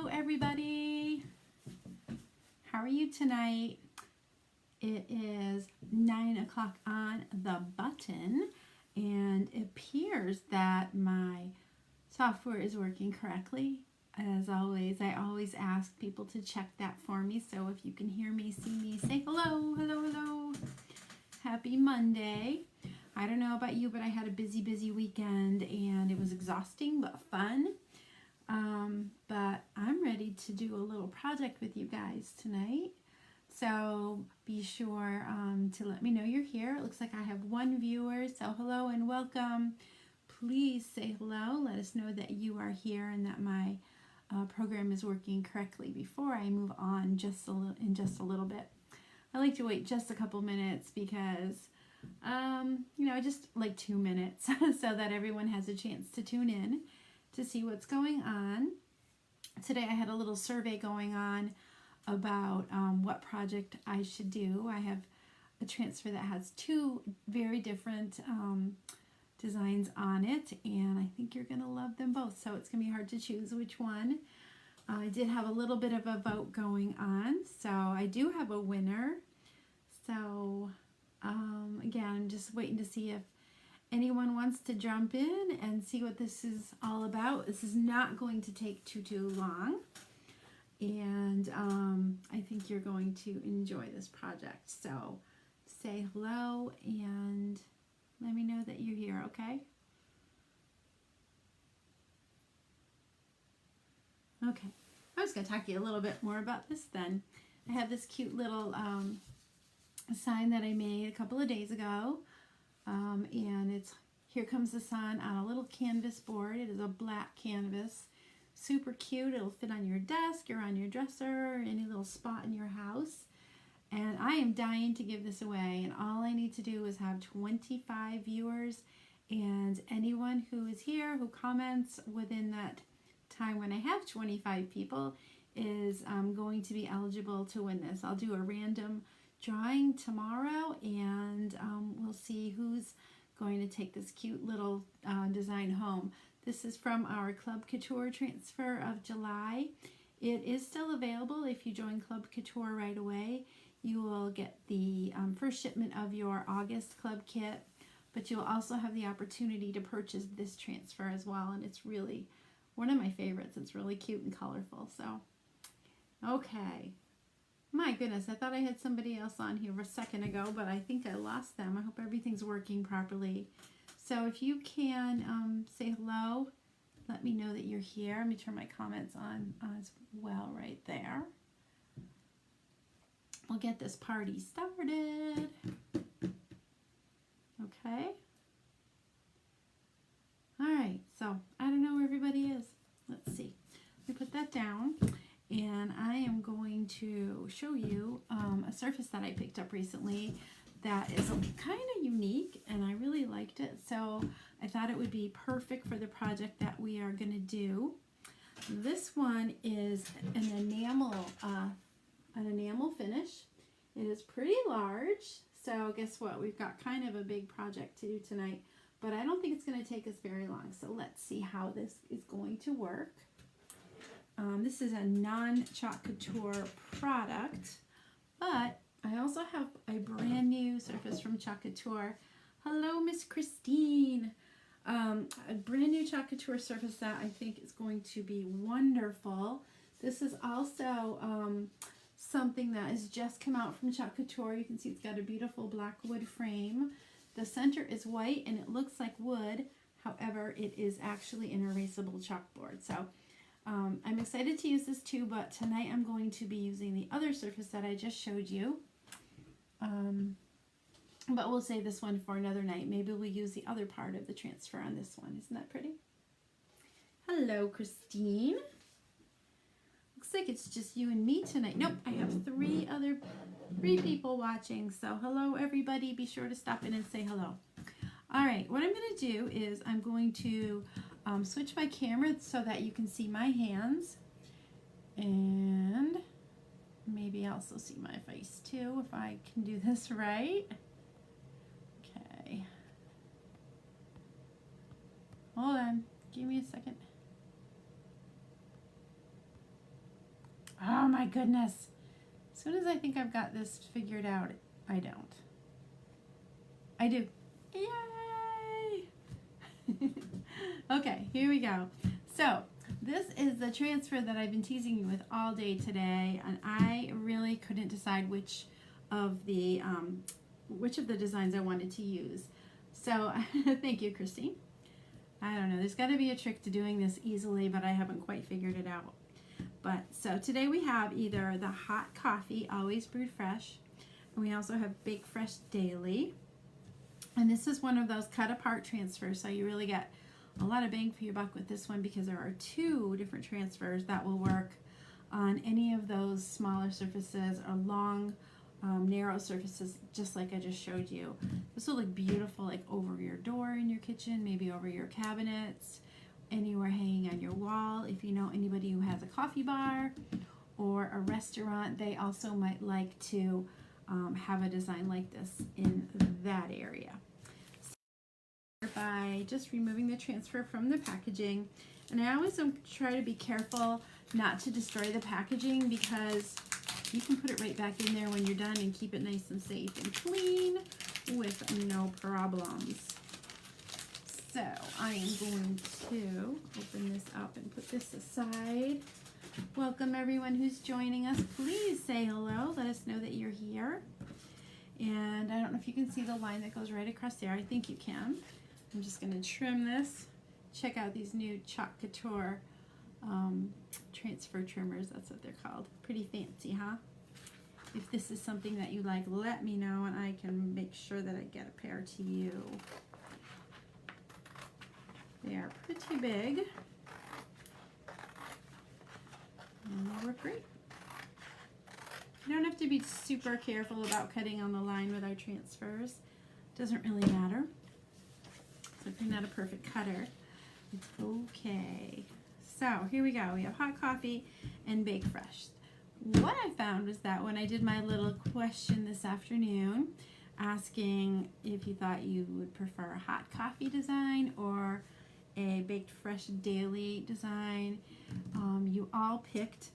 Hello everybody. How are you tonight? It is 9 o'clock on the button and it appears that my software is working correctly. As always, I always ask people to check that for me. So if you can hear me, see me, say hello, hello, hello. Happy Monday. I don't know about you, but I had a busy weekend and it was exhausting but fun. But I'm ready to do a little project with you guys tonight. So be sure to let me know you're here. It looks like I have one viewer, so hello and welcome. Please say hello. Let us know that you are here and that my program is working correctly before I move on in just a little bit. I like to wait just a couple minutes because, just like 2 minutes so that everyone has a chance to tune in to see what's going on. Today I had a little survey going on about what project I should do. I have a transfer that has two very different designs on it, and I think you're going to love them both, so it's going to be hard to choose which one. I did have a little bit of a vote going on, so I do have a winner. So again, I'm just waiting to see if anyone wants to jump in and see what this is all about. This is not going to take too long, and I think you're going to enjoy this project. So say hello and let me know that you're here, okay? Okay, I was going to talk to you a little bit more about this then. I have this cute little sign that I made a couple of days ago. And it's Here Comes the Sun on a little canvas board. It is a black canvas. Super cute. It'll fit on your desk or on your dresser or any little spot in your house. And I am dying to give this away. And all I need to do is have 25 viewers. And anyone who is here who comments within that time when I have 25 people is going to be eligible to win this. I'll do a random drawing tomorrow, and we'll see who's going to take this cute little design home. This is from our Club Couture transfer of July. It is still available. If you join Club Couture right away, you will get the first shipment of your August club kit, but you'll also have the opportunity to purchase this transfer as well, and it's really one of my favorites. It's really cute and colorful. So okay. My goodness, I thought I had somebody else on here a second ago, but I think I lost them. I hope everything's working properly. So if you can say hello, let me know that you're here. Let me turn my comments on as well right there. We'll get this party started. Okay. All right, so I don't know where everybody is. Let's see. Let me put that down. And I am going to show you a surface that I picked up recently that is kind of unique, and I really liked it. So I thought it would be perfect for the project that we are going to do. This one is an enamel finish. It is pretty large. So guess what? We've got kind of a big project to do tonight, but I don't think it's going to take us very long. So let's see how this is going to work. This is a non-Chalk Couture product, but I also have a brand new surface from Chalk Couture. Hello, Miss Christine. A brand new Chalk Couture surface that I think is going to be wonderful. This is also something that has just come out from Chalk Couture. You can see it's got a beautiful black wood frame. The center is white and it looks like wood. However, it is actually an erasable chalkboard. So I'm excited to use this too, but tonight I'm going to be using the other surface that I just showed you. But we'll save this one for another night. Maybe we'll use the other part of the transfer on this one. Isn't that pretty? Hello, Christine. Looks like it's just you and me tonight. Nope, I have three people watching. So hello, everybody. Be sure to stop in and say hello. All right, what I'm going to do is I'm going to switch my camera so that you can see my hands, and maybe also see my face too if I can do this right. Okay, hold on, give me a second. Oh my goodness. As soon as I think I've got this figured out, I don't. I do. Yay! Okay, here we go. So this is the transfer that I've been teasing you with all day today, and I really couldn't decide which of the designs I wanted to use. So thank you, Christine. I don't know, there's got to be a trick to doing this easily, but I haven't quite figured it out. But so today we have either the hot coffee, always brewed fresh, and we also have Bake Fresh Daily. And this is one of those cut apart transfers, so you really get a lot of bang for your buck with this one because there are two different transfers that will work on any of those smaller surfaces or long, narrow surfaces, just like I just showed you. This will look beautiful like over your door in your kitchen, maybe over your cabinets, anywhere hanging on your wall. If you know anybody who has a coffee bar or a restaurant, they also might like to have a design like this in that area. So by just removing the transfer from the packaging, and I always try to be careful not to destroy the packaging because you can put it right back in there when you're done and keep it nice and safe and clean with no problems. So I am going to open this up and put this aside. Welcome everyone who's joining us. Please say hello. Let us know that you're here. And I don't know if you can see the line that goes right across there. I think you can. I'm just going to trim this. Check out these new Couture transfer trimmers. That's what they're called. Pretty fancy, huh? If this is something that you like, let me know and I can make sure that I get a pair to you. They are pretty big. And they work great. You don't have to be super careful about cutting on the line with our transfers. Doesn't really matter. So if you're not a perfect cutter, it's okay. So here we go. We have hot coffee and Bake Fresh. What I found was that when I did my little question this afternoon, asking if you thought you would prefer a hot coffee design or a Baked Fresh Daily design, you all picked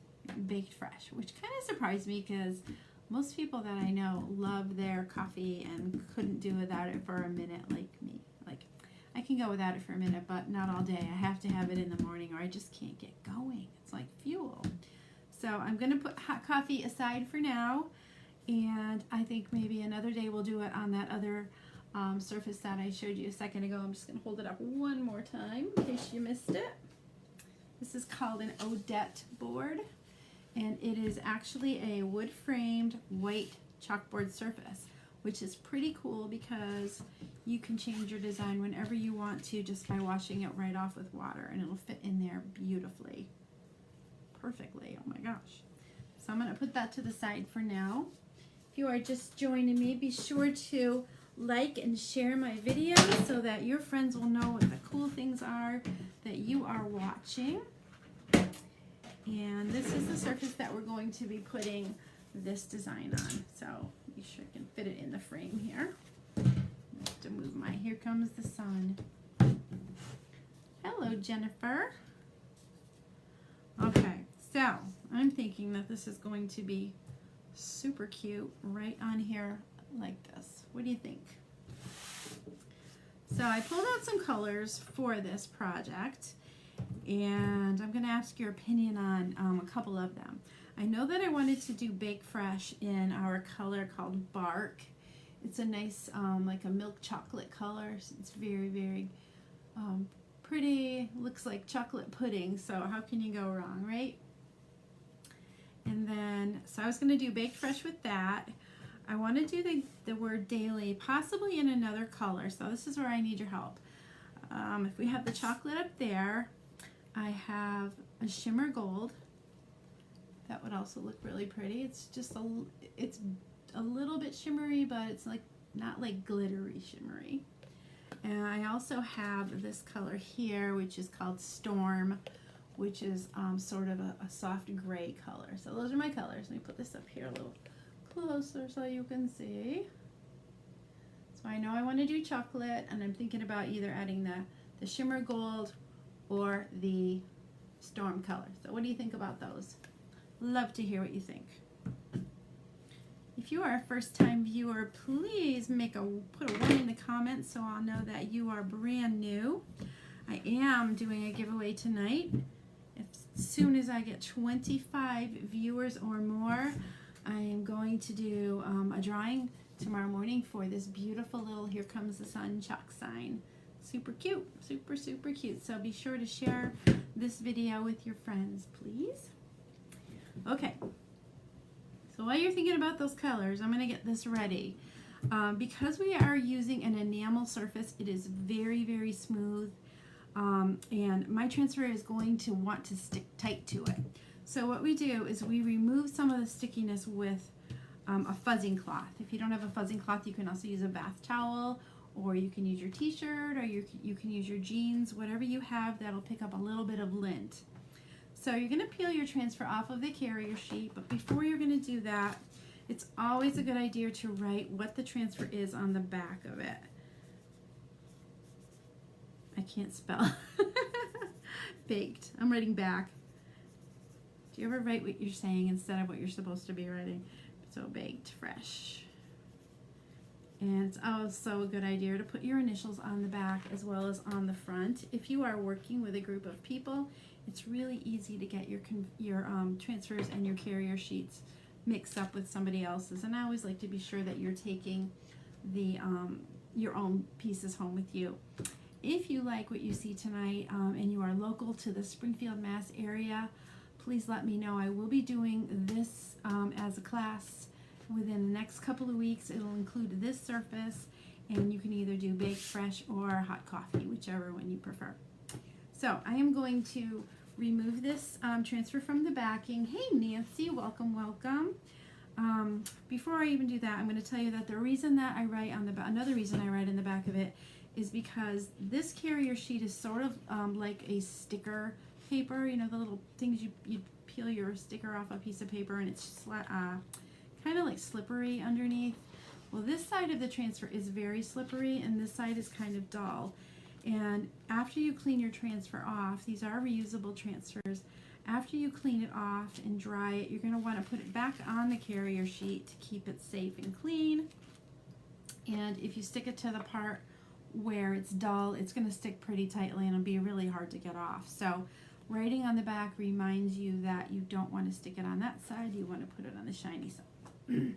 Baked Fresh, which kind of surprised me because most people that I know love their coffee and couldn't do without it for a minute like me. Like, I can go without it for a minute, but not all day. I have to have it in the morning or I just can't get going. It's like fuel. So I'm going to put hot coffee aside for now, and I think maybe another day we'll do it on that other surface that I showed you a second ago. I'm just going to hold it up one more time in case you missed it. This is called an Odette board, and it is actually a wood-framed white chalkboard surface, which is pretty cool because you can change your design whenever you want to just by washing it right off with water, and it'll fit in there beautifully. Perfectly. Oh my gosh. So I'm going to put that to the side for now. If you are just joining me, be sure to like and share my videos so that your friends will know what the cool things are that you are watching. And this is the surface that we're going to be putting this design on. So be sure I can fit it in the frame here. I have to move my, here comes the sun. Hello, Jennifer. Okay, so I'm thinking that this is going to be super cute right on here like this. What do you think? So I pulled out some colors for this project, and I'm going to ask your opinion on a couple of them. I know that I wanted to do Bake Fresh in our color called Bark. It's a nice like a milk chocolate color. It's very, very pretty. Looks like chocolate pudding, so how can you go wrong, right? And then, so I was going to do Baked Fresh with that. I want to do the word daily, possibly in another color, so this is where I need your help. If we have the chocolate up there, I have a shimmer gold. That would also look really pretty. It's just it's a little bit shimmery, but it's like not like glittery shimmery. And I also have this color here, which is called Storm, which is sort of a soft gray color. So those are my colors. Let me put this up here a little closer so you can see. So I know I want to do chocolate, and I'm thinking about either adding the shimmer gold or the Storm color. So what do you think about those? Love to hear what you think. If you are a first-time viewer, please put a 1 in the comments so I'll know that you are brand new. I am doing a giveaway tonight. As soon as I get 25 viewers or more, I am going to do a drawing tomorrow morning for this beautiful little Here Comes the Sun chalk sign. Super cute, super, super cute. So be sure to share this video with your friends, please. Okay. So while you're thinking about those colors, I'm going to get this ready. Because we are using an enamel surface, it is very, very smooth. And my transfer is going to want to stick tight to it. So what we do is we remove some of the stickiness with a fuzzing cloth. If you don't have a fuzzing cloth, you can also use a bath towel, or you can use your t-shirt, or you can use your jeans, whatever you have that'll pick up a little bit of lint. So you're going to peel your transfer off of the carrier sheet, but before you're going to do that, it's always a good idea to write what the transfer is on the back of it. I can't spell. Baked. I'm writing back. Do you ever write what you're saying instead of what you're supposed to be writing? So baked, fresh. And it's also a good idea to put your initials on the back as well as on the front. If you are working with a group of people, it's really easy to get your transfers and your carrier sheets mixed up with somebody else's. And I always like to be sure that you're taking your own pieces home with you. If you like what you see tonight and you are local to the Springfield, Mass area, please let me know. I will be doing this as a class within the next couple of weeks. It'll include this surface, and you can either do baked, fresh, or hot coffee, whichever one you prefer. So I am going to remove this transfer from the backing. Hey Nancy, welcome, welcome. Before I even do that, I'm going to tell you that the reason that I write on the back, another reason I write in the back of it, is because this carrier sheet is sort of like a sticker paper. You know, the little things you peel your sticker off a piece of paper, and it's kind of like slippery underneath. Well, this side of the transfer is very slippery, and this side is kind of dull. And after you clean your transfer off, these are reusable transfers. After you clean it off and dry it, you're going to want to put it back on the carrier sheet to keep it safe and clean. And if you stick it to the part where it's dull, it's going to stick pretty tightly and it'll be really hard to get off. So writing on the back reminds you that you don't want to stick it on that side. You want to put it on the shiny side.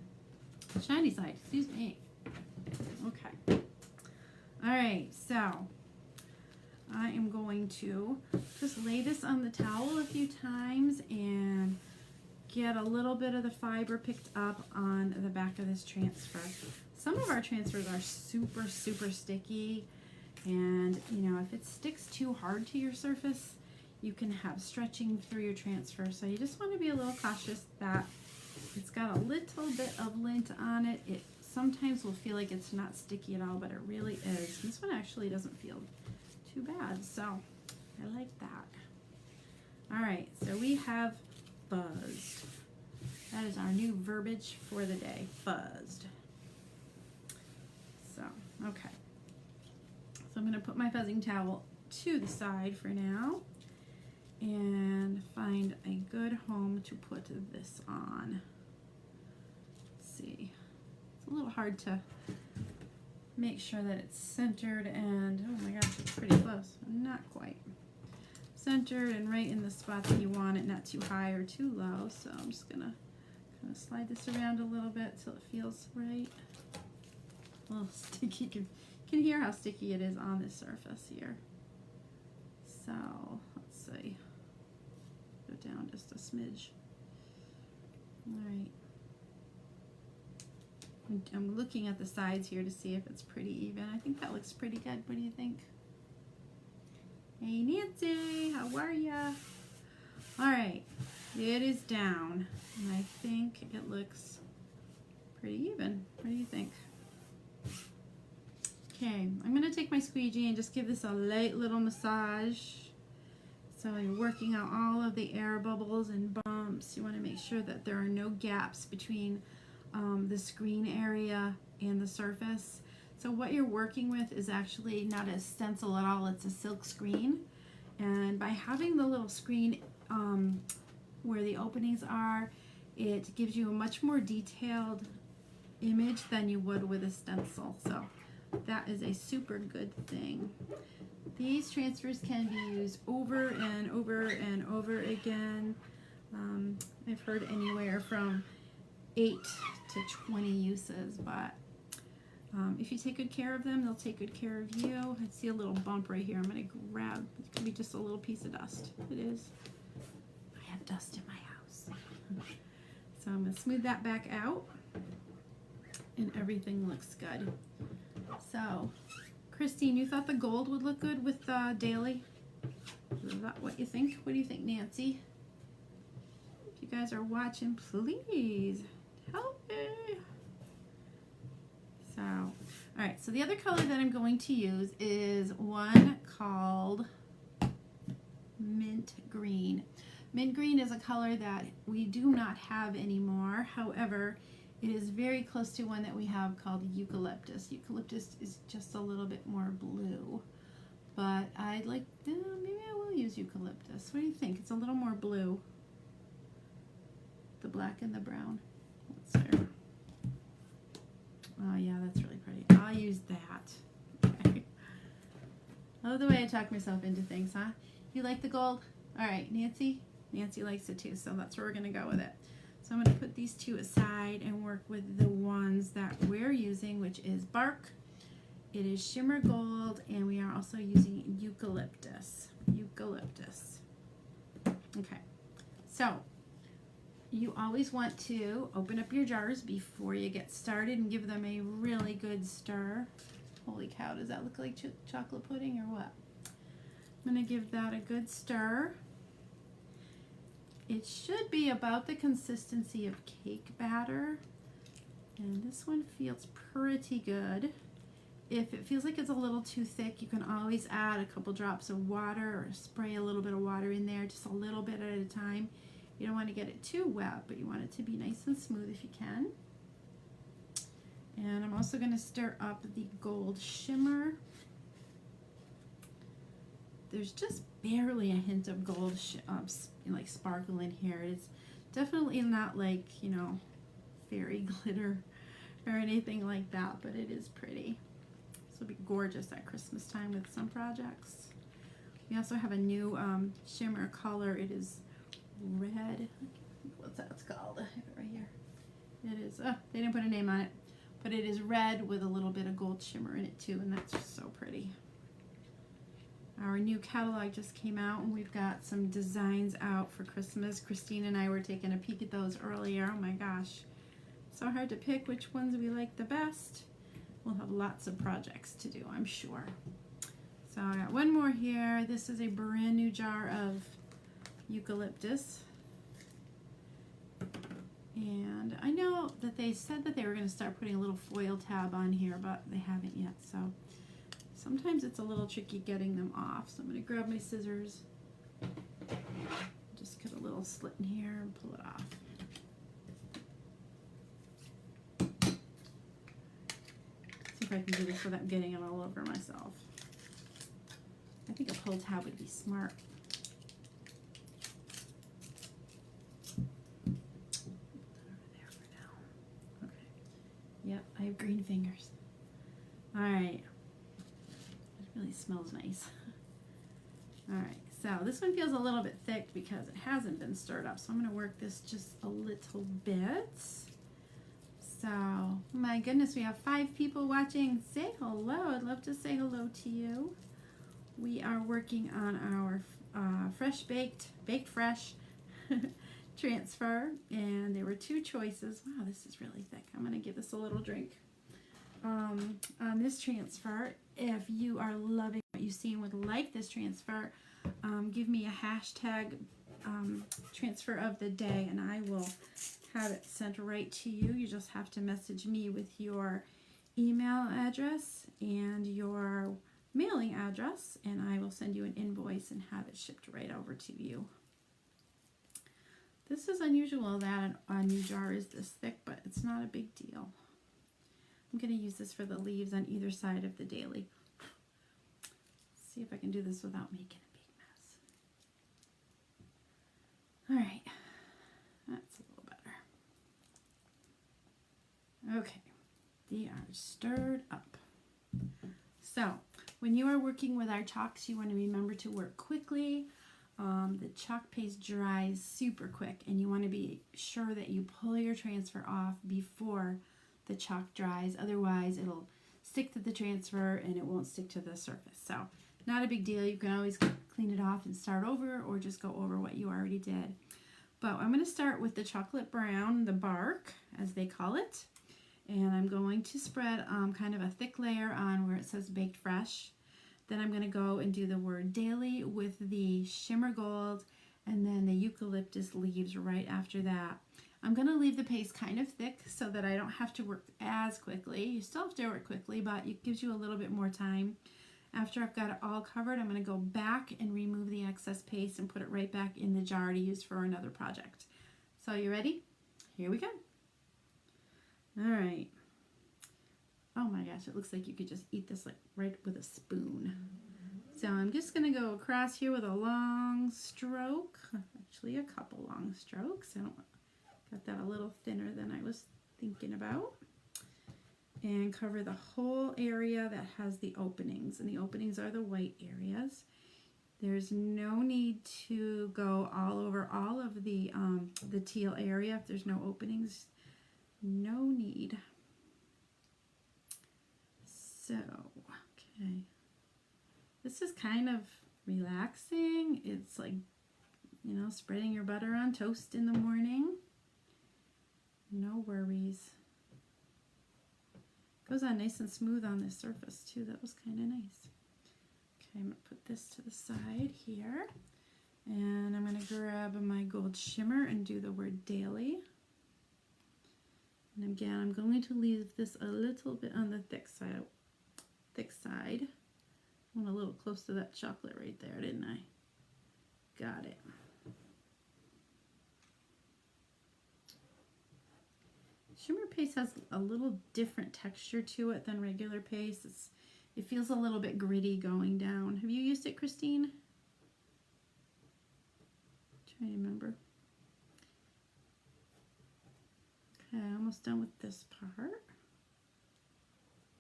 Shiny side, excuse me. Okay. All right, so I am going to just lay this on the towel a few times and get a little bit of the fiber picked up on the back of this transfer. Some of our transfers are super, super sticky, and you know, if it sticks too hard to your surface, you can have stretching through your transfer. So you just want to be a little cautious that it's got a little bit of lint on it. It sometimes will feel like it's not sticky at all, but it really is. This one actually doesn't feel too bad, so I like that. All right, so we have buzzed. That is our new verbiage for the day, buzzed. So, okay. So I'm going to put my fuzzing towel to the side for now and find a good home to put this on. Let's see. It's a little hard to make sure that it's centered, and oh my gosh, it's pretty close. Not quite. Centered and right in the spot that you want it, not too high or too low. So I'm just going to kind of slide this around a little bit till it feels right. A little sticky. You can hear how sticky it is on this surface here. So let's see. Go down just a smidge. All right. I'm looking at the sides here to see if it's pretty even. I think that looks pretty good. What do you think? Hey Nancy, how are ya? All right, it is down, and I think it looks pretty even. What do you think? Okay, I'm gonna take my squeegee and just give this a light little massage. So you're working out all of the air bubbles and bumps. You want to make sure that there are no gaps between the screen area and the surface. So what you're working with is actually not a stencil at all, it's a silk screen. And by having the little screen where the openings are, it gives you a much more detailed image than you would with a stencil. So that is a super good thing. These transfers can be used over and over and over again. I've heard anywhere from 8 to 20 uses, but if you take good care of them, they'll take good care of you. I see a little bump right here. I'm going to grab, it could be just a little piece of dust. It is. I have dust in my house. So I'm going to smooth that back out, and everything looks good. So, Christine, you thought the gold would look good with daily? Is that what you think? What do you think, Nancy? If you guys are watching, please help me. So, all right, so the other color that I'm going to use is one called Mint Green. Mint Green is a color that we do not have anymore. However, it is very close to one that we have called Eucalyptus. Eucalyptus is just a little bit more blue, but I'd like, maybe I will use Eucalyptus. What do you think? It's a little more blue. The black and the brown. Let's see. Oh yeah, that's really pretty. I'll use that. Okay. I love the way I talk myself into things, huh? You like the gold? All right, Nancy? Nancy likes it too, so that's where we're going to go with it. So I'm going to put these two aside and work with the ones that we're using, which is Bark. It is Shimmer Gold, and we are also using Eucalyptus. Eucalyptus. Okay, so you always want to open up your jars before you get started and give them a really good stir. Holy cow, does that look like chocolate pudding or what? I'm going to give that a good stir. It should be about the consistency of cake batter. And this one feels pretty good. If it feels like it's a little too thick, you can always add a couple drops of water or spray a little bit of water in there, just a little bit at a time. You don't want to get it too wet, but you want it to be nice and smooth if you can. And I'm also going to stir up the gold shimmer. There's just barely a hint of gold like sparkle in here. It's definitely not like, you know, fairy glitter or anything like that, but it is pretty. This will be gorgeous at Christmas time with some projects. We also have a new shimmer color. It is red. What's that called? I have it right here. It is, they didn't put a name on it, but it is red with a little bit of gold shimmer in it too, and that's just so pretty. Our new catalog just came out, and we've got some designs out for Christmas. Christine and I were taking a peek at those earlier. Oh my gosh, so hard to pick which ones we like the best. We'll have lots of projects to do, I'm sure. So I got one more here. This is a brand new jar of Eucalyptus. And I know that they said that they were going to start putting a little foil tab on here, but they haven't yet. So sometimes it's a little tricky getting them off. So I'm going to grab my scissors, just cut a little slit in here and pull it off. See if I can do this without getting it all over myself. I think a pull tab would be smart. Yep, I have green fingers. All right. It really smells nice. All right, so this one feels a little bit thick because it hasn't been stirred up. So I'm going to work this just a little bit. So, my goodness, we have 5 people watching. Say hello. I'd love to say hello to you. We are working on our baked fresh transfer, and there were 2 choices. Wow, this is really thick. I'm going to give this a little drink. On this transfer, if you are loving what you see and would like this transfer, give me a hashtag transfer of the day, and I will have it sent right to you. You just have to message me with your email address and your mailing address, and I will send you an invoice and have it shipped right over to you. This is unusual that a new jar is this thick, but it's not a big deal. I'm going to use this for the leaves on either side of the daily. See if I can do this without making a big mess. All right, stirred up. So when you are working with our chalks, you want to remember to work quickly. The chalk paste dries super quick, and you want to be sure that you pull your transfer off before the chalk dries. Otherwise, it'll stick to the transfer and it won't stick to the surface. So not a big deal. You can always clean it off and start over, or just go over what you already did. But I'm going to start with the chocolate brown, the bark, as they call it. And I'm going to spread kind of a thick layer on where it says baked fresh. Then I'm going to go and do the word daily with the shimmer gold, and then the eucalyptus leaves right after that. I'm going to leave the paste kind of thick so that I don't have to work as quickly. You still have to work quickly, but it gives you a little bit more time. After I've got it all covered, I'm going to go back and remove the excess paste and put it right back in the jar to use for another project. So you ready? Here we go. All right. Oh my gosh, it looks like you could just eat this like right with a spoon. So I'm just going to go across here with a long stroke, actually a couple long strokes. I got that a little thinner than I was thinking about. And cover the whole area that has the openings, and the openings are the white areas. There's no need to go all over all of the teal area if there's no openings. No need. So, okay. This is kind of relaxing. It's like, you know, spreading your butter on toast in the morning. No worries. Goes on nice and smooth on this surface too. That was kind of nice. Okay, I'm going to put this to the side here. And I'm going to grab my gold shimmer and do the word daily. And again, I'm going to leave this a little bit on the thick side. I went a little close to that chocolate right there, didn't I? Got it. Shimmer paste has a little different texture to it than regular paste. It feels a little bit gritty going down. Have you used it, Christine? Try to remember. Okay, almost done with this part.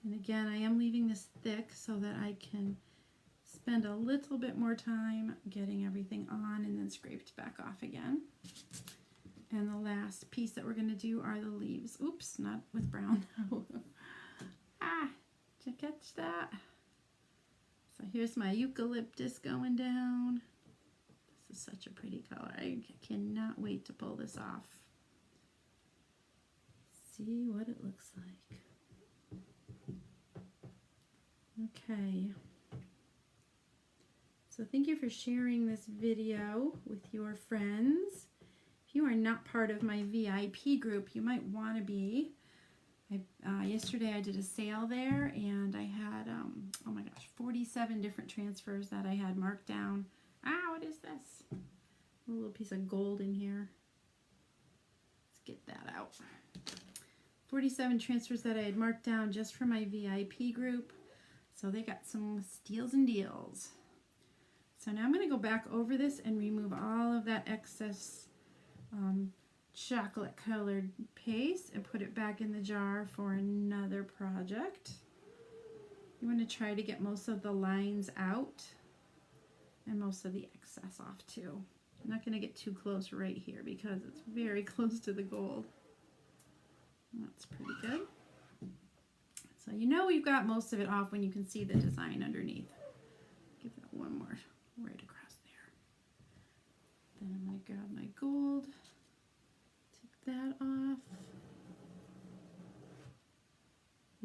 And again, I am leaving this thick so that I can spend a little bit more time getting everything on and then scraped back off again. And the last piece that we're going to do are the leaves. Oops, not with brown. Ah, did you catch that? So here's my eucalyptus going down. This is such a pretty color. I cannot wait to pull this off. See what it looks like. Okay. So thank you for sharing this video with your friends. If you are not part of my VIP group, you might want to be. Yesterday I did a sale there, and I had, oh my gosh, 47 different transfers that I had marked down. Ah, what is this? A little piece of gold in here. Let's get that out. 47 transfers that I had marked down just for my VIP group. So they got some steals and deals. So now I'm going to go back over this and remove all of that excess chocolate colored paste and put it back in the jar for another project. You want to try to get most of the lines out and most of the excess off too. I'm not going to get too close right here because it's very close to the gold. That's pretty good. So you know you've got most of it off when you can see the design underneath. Give that one more right across there. Then I'm going to grab my gold, take that off.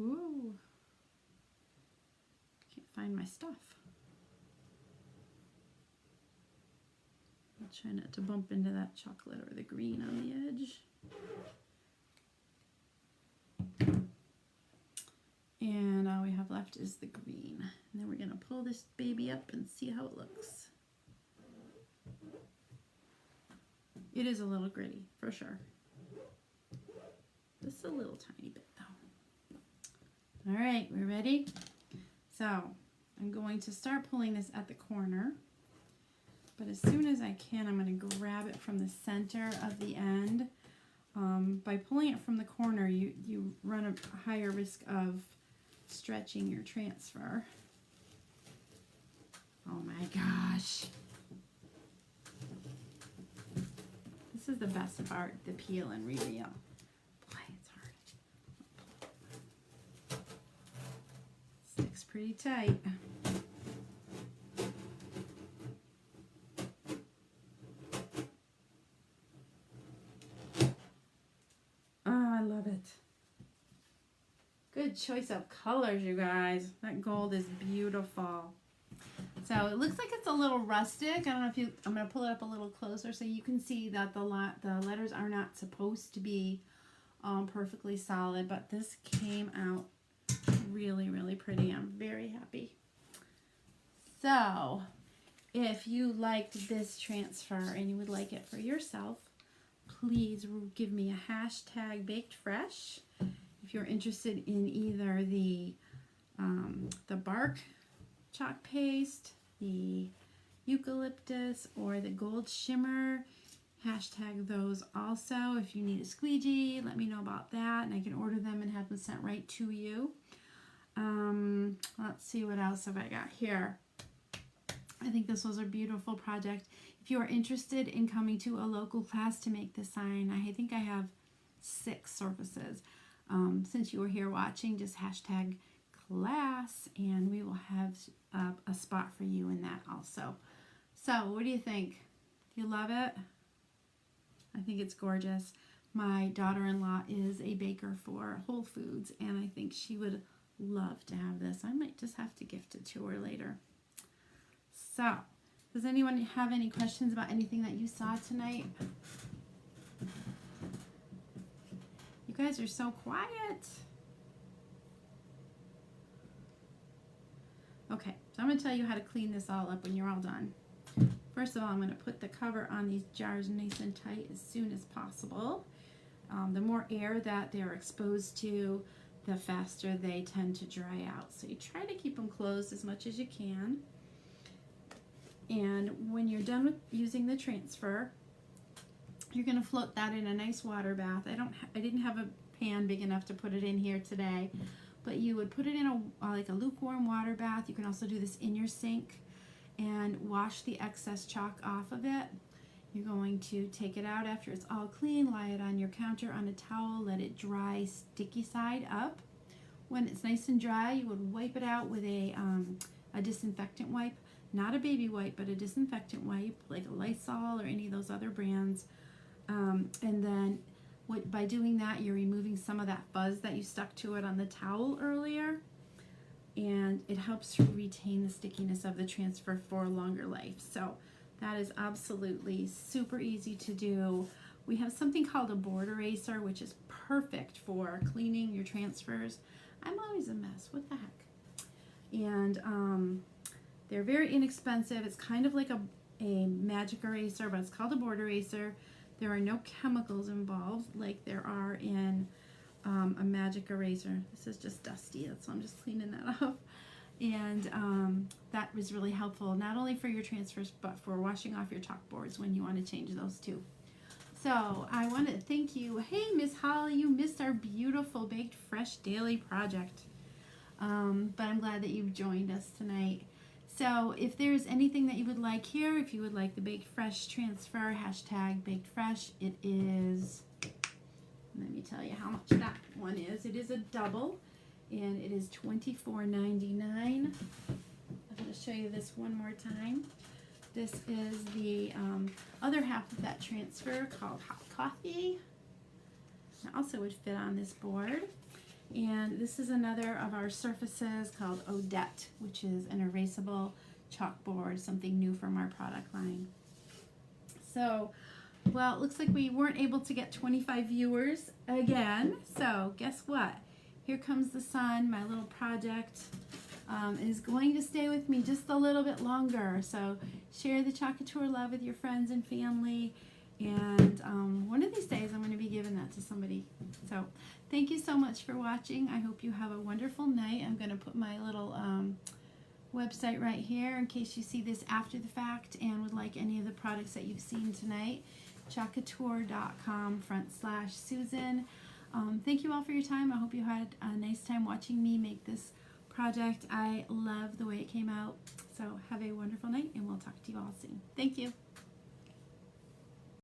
Ooh, can't find my stuff. I'll try not to bump into that chocolate or the green on the edge. And all we have left is the green. And then we're going to pull this baby up and see how it looks. It is a little gritty, for sure. Just a little tiny bit, though. All right, we're ready? So I'm going to start pulling this at the corner. But as soon as I can, I'm going to grab it from the center of the end. By pulling it from the corner, you run a higher risk of stretching your transfer. Oh my gosh. This is the best part, the peel and reveal. Boy, it's hard. Sticks pretty tight. Oh, I love it. Good choice of colors, you guys. That gold is beautiful. So it looks like it's a little rustic. I don't know if you, I'm going to pull it up a little closer so you can see that the letters are not supposed to be perfectly solid, but this came out really, really pretty. I'm very happy. So if you liked this transfer and you would like it for yourself, please give me a hashtag baked fresh. If you're interested in either the bark chalk paste, the eucalyptus, or the gold shimmer, hashtag those also. If you need a squeegee, let me know about that, and I can order them and have them sent right to you. Let's see, what else have I got here? I think this was a beautiful project. If you are interested in coming to a local class to make this sign, I think I have 6 surfaces. Since you were here watching, just hashtag class and we will have a spot for you in that also. So what do you think? Do you love it? I think it's gorgeous. My daughter-in-law is a baker for Whole Foods, and I think she would love to have this. I might just have to gift it to her later. So does anyone have any questions about anything that you saw tonight? You guys are so quiet. Okay, so I'm going to tell you how to clean this all up when you're all done. First of all, I'm going to put the cover on these jars nice and tight as soon as possible. The more air that they're exposed to, the faster they tend to dry out. So you try to keep them closed as much as you can. And when you're done with using the transfer, you're going to float that in a nice water bath. I didn't have a pan big enough to put it in here today, but you would put it in like a lukewarm water bath. You can also do this in your sink and wash the excess chalk off of it. You're going to take it out after it's all clean, lie it on your counter on a towel, let it dry sticky side up. When it's nice and dry, you would wipe it out with a disinfectant wipe, not a baby wipe, but a disinfectant wipe like a Lysol or any of those other brands. And then by doing that, you're removing some of that fuzz that you stuck to it on the towel earlier, and it helps to retain the stickiness of the transfer for a longer life. So that is absolutely super easy to do. We have something called a board eraser, which is perfect for cleaning your transfers. I'm always a mess. What the heck? And they're very inexpensive. It's kind of like a magic eraser, but it's called a board eraser. There are no chemicals involved like there are in a magic eraser. This is just dusty, so I'm just cleaning that off. And that was really helpful, not only for your transfers, but for washing off your chalkboards when you want to change those too. So I want to thank you. Hey, Miss Holly, you missed our beautiful Baked Fresh Daily project. But I'm glad that you've joined us tonight. So if there's anything that you would like here, if you would like the Baked Fresh transfer, hashtag Baked Fresh, it is, let me tell you how much that one is. It is a double, and it is $24.99. I'm going to show you this one more time. This is the other half of that transfer called Hot Coffee. It also would fit on this board. And this is another of our surfaces called Odette, which is an erasable chalkboard, something new from our product line. So, well, it looks like we weren't able to get 25 viewers again. So guess what? Here comes the sun. My little project is going to stay with me just a little bit longer. So share the Couture love with your friends and family. And one of these days I'm going to be giving that to somebody. So thank you so much for watching. I hope you have a wonderful night. I'm going to put my little website right here in case you see this after the fact and would like any of the products that you've seen tonight. couture.com/Susan. Thank you all for your time. I hope you had a nice time watching me make this project. I love the way it came out. So have a wonderful night, and we'll talk to you all soon. Thank you.